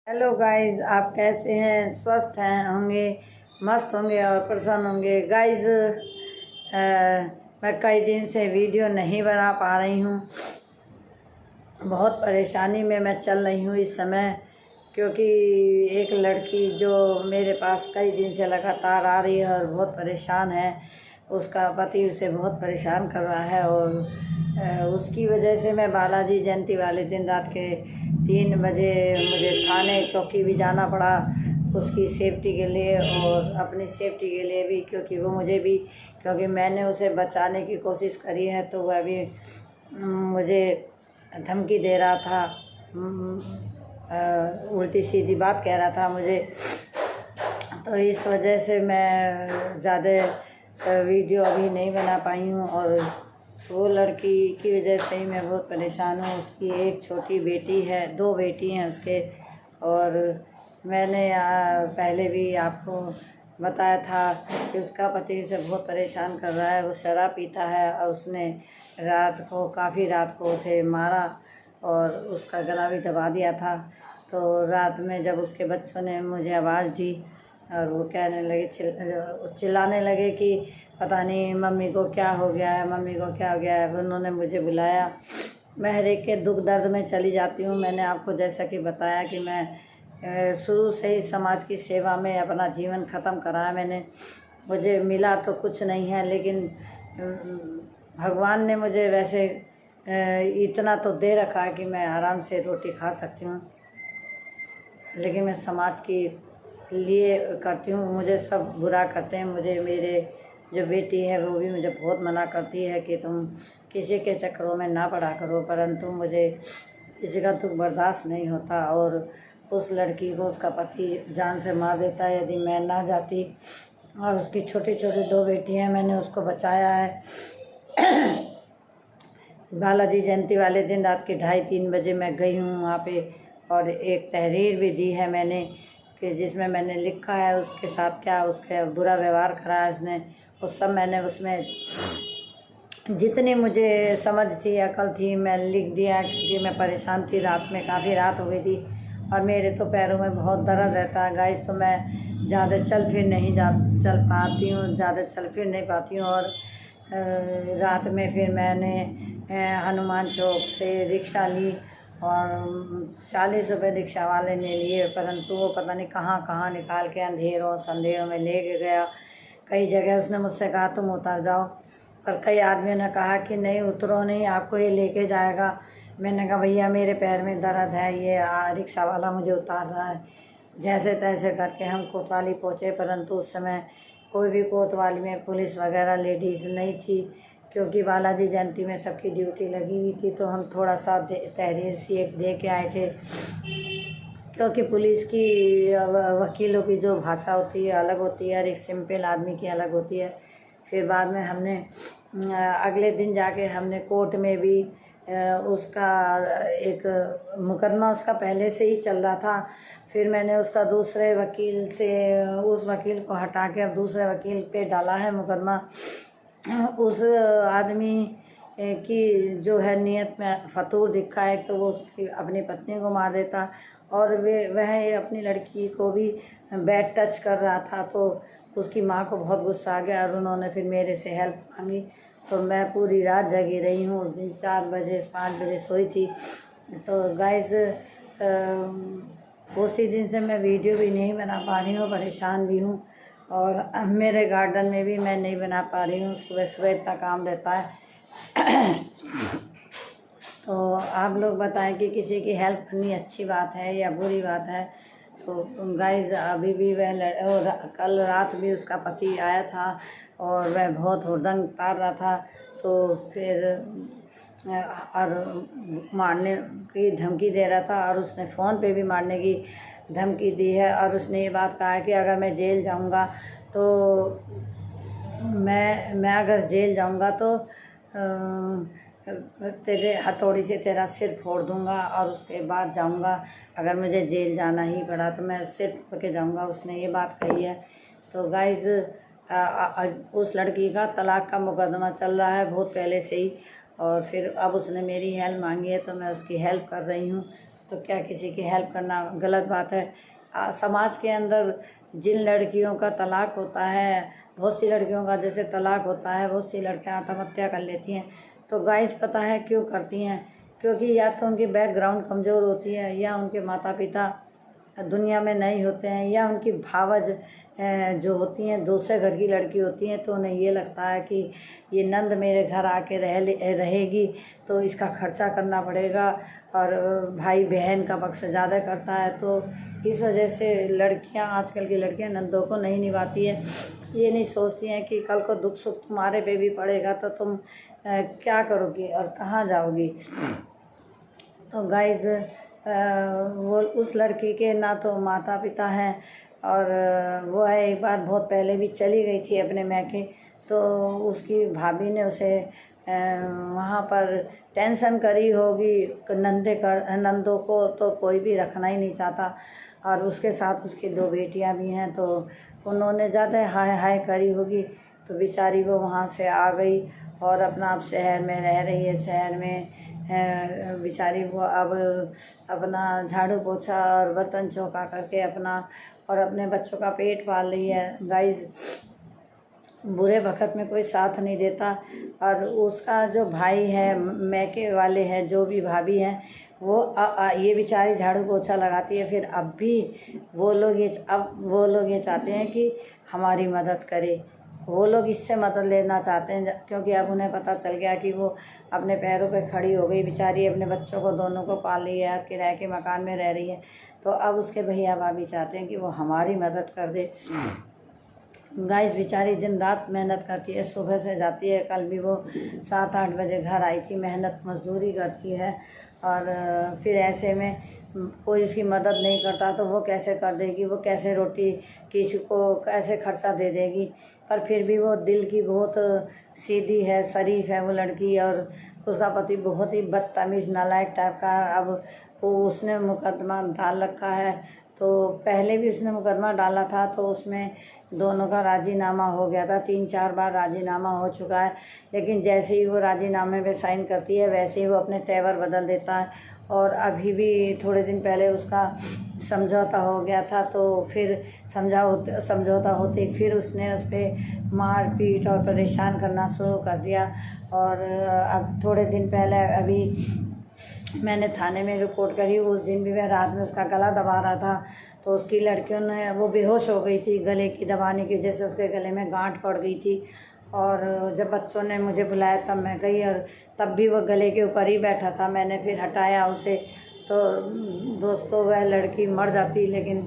Hello guys, आप कैसे हैं? स्वस्थ हैं होंगे, मस्त होंगे और प्रसन्न होंगे। गाइस, मैं कई दिन से वीडियो नहीं बना पा रही हूँ। बहुत परेशानी में मैं चल रही हूँ इस समय, क्योंकि एक लड़की जो मेरे पास कई दिन से लगातार आ रही है और बहुत परेशान है। उसका पति उसे बहुत परेशान कर रहा है और उसकी वजह से मैं बालाजी जयंती वाले दिन रात के 3 बजे मुझे थाने चौकी भी जाना पड़ा, उसकी सेफ्टी के लिए और अपनी सेफ्टी के लिए भी, क्योंकि वो मुझे भी, क्योंकि मैंने उसे बचाने की कोशिश करी है तो वह भी मुझे धमकी दे रहा था, उल्टी सीधी बात कह रहा था मुझे। तो इस वजह से मैं ज़्यादा वीडियो अभी नहीं बना पाई हूँ और वो लड़की की वजह से ही मैं बहुत परेशान हूँ। उसकी एक छोटी बेटी है, 2 बेटी हैं उसके। और मैंने पहले भी आपको बताया था कि उसका पति उसे बहुत परेशान कर रहा है। वो शराब पीता है और उसने काफ़ी रात को उसे मारा और उसका गला भी दबा दिया था। तो रात में जब उसके बच्चों ने मुझे आवाज़ दी और वो कहने लगे, चिल्लाने लगे कि पता नहीं मम्मी को क्या हो गया है, मम्मी को क्या हो गया है। उन्होंने मुझे बुलाया। मैं हर एक के दुख दर्द में चली जाती हूँ। मैंने आपको जैसा कि बताया कि मैं शुरू से ही समाज की सेवा में अपना जीवन ख़त्म करा है मैंने। मुझे मिला तो कुछ नहीं है, लेकिन भगवान ने मुझे वैसे इतना तो दे रखा है कि मैं आराम से रोटी खा सकती हूँ। लेकिन मैं समाज के लिए करती हूँ। मुझे सब बुरा करते हैं। मुझे मेरे जो बेटी है वो भी मुझे बहुत मना करती है कि तुम किसी के चक्करों में ना पड़ा करो, परंतु मुझे किसी का दुख बर्दाश्त नहीं होता। और उस लड़की को उसका पति जान से मार देता है यदि मैं ना जाती। और उसकी छोटी छोटी 2 बेटी हैं, मैंने उसको बचाया है। बालाजी जयंती वाले दिन रात के 2:30-3 बजे मैं गई हूँ वहाँ पे और एक तहरीर भी दी है मैंने कि जिसमें मैंने लिखा है उसके साथ क्या उसके बुरा व्यवहार करा है उसने। उस सब मैंने उसमें जितनी मुझे समझ थी, अकल थी, मैं लिख दिया, क्योंकि मैं परेशान थी। रात में काफ़ी रात हो गई थी और मेरे तो पैरों में बहुत दर्द रहता है गाइस। तो मैं ज़्यादा चल पाती हूँ, ज़्यादा चल फिर नहीं पाती हूँ। और रात में फिर मैंने हनुमान चौक से रिक्शा ली और 40 रुपये रिक्शा वाले ने लिए, परंतु वो पता नहीं कहाँ कहाँ निकाल के अंधेरों संधेरों में ले गया। कई जगह उसने मुझसे कहा तुम उतर जाओ, पर कई आदमियों ने कहा कि नहीं उतरो नहीं, आपको ये लेके जाएगा। मैंने कहा भैया मेरे पैर में दर्द है, ये रिक्शा वाला मुझे उतार रहा है। जैसे तैसे करके हम कोतवाली पहुँचे, परंतु उस समय कोई भी कोतवाली में पुलिस वगैरह लेडीज़ नहीं थी, क्योंकि बालाजी जयंती में सबकी ड्यूटी लगी हुई थी। तो हम थोड़ा सा तहरीर सी एक दे के आए थे, क्योंकि पुलिस की वकीलों की जो भाषा होती है अलग होती है और एक सिंपल आदमी की अलग होती है। फिर बाद में हमने अगले दिन जाके हमने कोर्ट में भी उसका एक मुकदमा उसका पहले से ही चल रहा था। फिर मैंने उसका दूसरे वकील से उस वकील को हटा के अब दूसरे वकील पे डाला है मुकदमा। उस आदमी की जो है नीयत में फतूर दिखा है, तो वो उसकी अपनी पत्नी को मार देता और वह अपनी लड़की को भी बैड टच कर रहा था। तो उसकी माँ को बहुत गुस्सा आ गया और उन्होंने फिर मेरे से हेल्प मांगी। तो मैं पूरी रात जगी रही हूँ। उस दिन 4 बजे 5 बजे सोई थी। तो गाइस, उसी दिन से मैं वीडियो भी नहीं बना पा रही हूँ, परेशान भी हूँ। और मेरे गार्डन में भी मैं नहीं बना पा रही हूँ, सुबह सुबह इतना काम रहता है। तो आप लोग बताएं कि किसी की हेल्प करनी अच्छी बात है या बुरी बात है। तो गाइस, अभी भी कल रात भी उसका पति आया था और वह बहुत हुड़दंग उतार रहा था। तो फिर और मारने की धमकी दे रहा था और उसने फ़ोन पे भी मारने की धमकी दी है। और उसने ये बात कहा है कि अगर मैं जेल जाऊंगा तो मैं अगर जेल जाऊंगा तो तेरे हथौड़ी से तेरा सिर फोड़ दूंगा और उसके बाद जाऊंगा। अगर मुझे जेल जाना ही पड़ा तो मैं सिर फोड़ के जाऊंगा, उसने ये बात कही है। तो गाइस, उस लड़की का तलाक का मुकदमा चल रहा है बहुत पहले से ही, और फिर अब उसने मेरी हेल्प मांगी है तो मैं उसकी हेल्प कर रही हूँ। तो तो क्या किसी की हेल्प करना गलत बात है? समाज के अंदर जिन लड़कियों का तलाक होता है, बहुत सी लड़कियों का जैसे तलाक होता है, बहुत सी लड़कियां आत्महत्या कर लेती हैं। तो गाइस पता है क्यों करती हैं? क्योंकि या तो उनकी बैकग्राउंड कमज़ोर होती है, या उनके माता पिता दुनिया में नहीं होते हैं, या उनकी भावज जो होती हैं दूसरे घर की लड़की होती हैं, तो उन्हें ये लगता है कि ये नंद मेरे घर आके रहेगी तो इसका खर्चा करना पड़ेगा, और भाई बहन का पक्ष ज़्यादा करता है। तो इस वजह से लड़कियां, आजकल की लड़कियां नंदों को नहीं निभाती है। ये नहीं सोचती हैं कि कल को दुख सुख तुम्हारे पे भी पड़ेगा तो तुम क्या करोगी और कहाँ जाओगी। तो गाइज वो उस लड़की के ना तो माता पिता हैं, और वो है एक बार बहुत पहले भी चली गई थी अपने मैके। तो उसकी भाभी ने उसे वहाँ पर टेंशन करी होगी, नंदों को तो कोई भी रखना ही नहीं चाहता, और उसके साथ उसकी 2 बेटियां भी हैं, तो उन्होंने ज़्यादा हाय हाय करी होगी। तो बेचारी वो वहाँ से आ गई और अपना अब शहर में रह रही है। शहर में बेचारी वो अब अपना झाड़ू पोछा और बर्तन चौका करके अपने बच्चों का पेट पाल रही है। गाइज बुरे वक़्त में कोई साथ नहीं देता, और उसका जो भाई है, मैके वाले हैं, जो भी भाभी हैं, वो ये बेचारी झाड़ू पोछा लगाती है। फिर अब वो लोग ये चाहते हैं कि हमारी मदद करे। वो लोग इससे मदद लेना चाहते हैं, क्योंकि अब उन्हें पता चल गया कि वो अपने पैरों पे खड़ी हो गई बेचारी, अपने बच्चों को दोनों को पाल रही है, किराए के मकान में रह रही है। तो अब उसके भैया भाभी चाहते हैं कि वो हमारी मदद कर दे। गाइस बेचारी दिन रात मेहनत करती है, सुबह से जाती है। कल भी वो 7-8 बजे घर आई थी, मेहनत मजदूरी करती है, और फिर ऐसे में कोई उसकी मदद नहीं करता तो वो कैसे कर देगी, वो कैसे रोटी किसी को कैसे खर्चा दे देगी। पर फिर भी वो दिल की बहुत सीधी है, शरीफ है वो लड़की, और उसका पति बहुत ही बदतमीज़ नालायक टाइप का है। अब उसने मुकदमा डाल रखा है, तो पहले भी उसने मुकदमा डाला था, तो उसमें दोनों का राजीनामा हो गया था। 3-4 बार राजीनामा हो चुका है, लेकिन जैसे ही वो राजीनामे पे साइन करती है वैसे ही वो अपने तेवर बदल देता है। और अभी भी थोड़े दिन पहले उसका समझौता हो गया था, तो फिर समझौता होते फिर उसने उस पर मार पीट और परेशान करना शुरू कर दिया। और अब थोड़े दिन पहले अभी मैंने थाने में रिपोर्ट करी, उस दिन भी मैं रात में उसका गला दबा रहा था, तो उसकी लड़कियों ने, वो बेहोश हो गई थी गले की दबाने की वजह से, उसके गले में गांठ पड़ गई थी। और जब बच्चों ने मुझे बुलाया तब मैं गई, और तब भी वो गले के ऊपर ही बैठा था। मैंने फिर हटाया उसे, तो दोस्तों वह लड़की मर जाती, लेकिन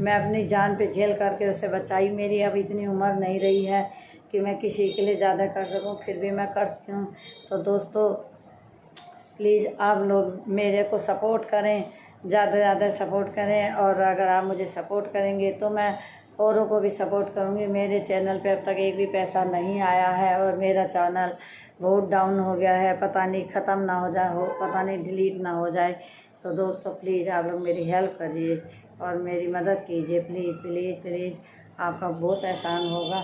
मैं अपनी जान पे झेल करके उसे बचाई। मेरी अब इतनी उम्र नहीं रही है कि मैं किसी के लिए ज़्यादा कर सकूं, फिर भी मैं करती हूँ। तो दोस्तों प्लीज़ आप लोग मेरे को सपोर्ट करें, ज़्यादा से ज़्यादा सपोर्ट करें, और अगर आप मुझे सपोर्ट करेंगे तो मैं औरों को भी सपोर्ट करूँगी। मेरे चैनल पे अब तक एक भी पैसा नहीं आया है, और मेरा चैनल बहुत डाउन हो गया है, पता नहीं ख़त्म ना हो जाए, पता नहीं डिलीट ना हो जाए। तो दोस्तों प्लीज़ आप लोग मेरी हेल्प करिए और मेरी मदद कीजिए, प्लीज़ प्लीज़ प्लीज़, आपका बहुत एहसान होगा।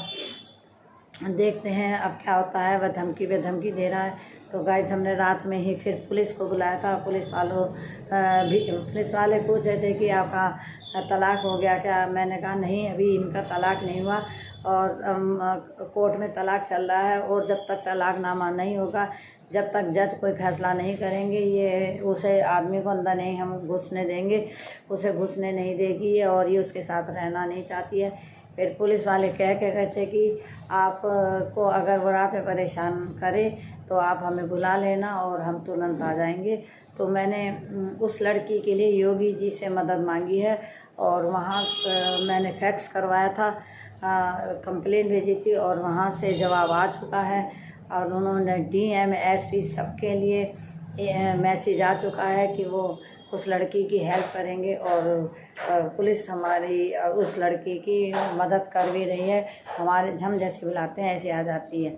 देखते हैं अब क्या होता है। वह धमकी पे धमकी दे रहा है। तो गाइस हमने रात में ही फिर पुलिस को बुलाया था। पुलिस वाले पूछ रहे थे कि आपका तलाक हो गया क्या? मैंने कहा नहीं, अभी इनका तलाक नहीं हुआ, और कोर्ट में तलाक चल रहा है, और जब तक तलाकनामा नहीं होगा, जब तक जज कोई फैसला नहीं करेंगे, ये उसे आदमी को अंदर नहीं हम घुसने देंगे, उसे घुसने नहीं देगी, और ये उसके साथ रहना नहीं चाहती है। फिर पुलिस वाले कह के गए थे कि आप को अगर वो रात में परेशान करे तो आप हमें बुला लेना और हम तुरंत आ जाएंगे। तो मैंने उस लड़की के लिए योगी जी से मदद मांगी है, और वहाँ मैंने फैक्स करवाया था, कंप्लेन भेजी थी, और वहाँ से जवाब आ चुका है, और उन्होंने DM SP सबके लिए मैसेज आ चुका है कि वो उस लड़की की हेल्प करेंगे, और पुलिस हमारी उस लड़की की मदद कर भी रही है। हम जैसे बुलाते हैं ऐसे आ जाती है।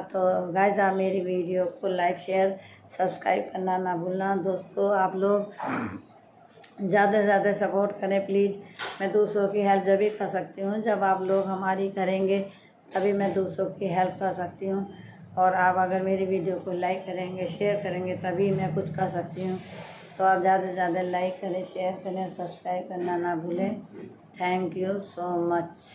तो गाइस आप मेरी वीडियो को लाइक शेयर सब्सक्राइब करना ना भूलना। दोस्तों आप लोग ज़्यादा से ज़्यादा सपोर्ट करें प्लीज़। मैं दूसरों की हेल्प जब भी कर सकती हूँ, जब आप लोग हमारी करेंगे तभी मैं दूसरों की हेल्प कर सकती हूँ। और आप अगर मेरी वीडियो को लाइक करेंगे शेयर करेंगे तभी मैं कुछ कर सकती हूँ। तो आप ज़्यादा से ज़्यादा लाइक करें, शेयर करें, सब्सक्राइब करना ना भूलें। Thank you so much.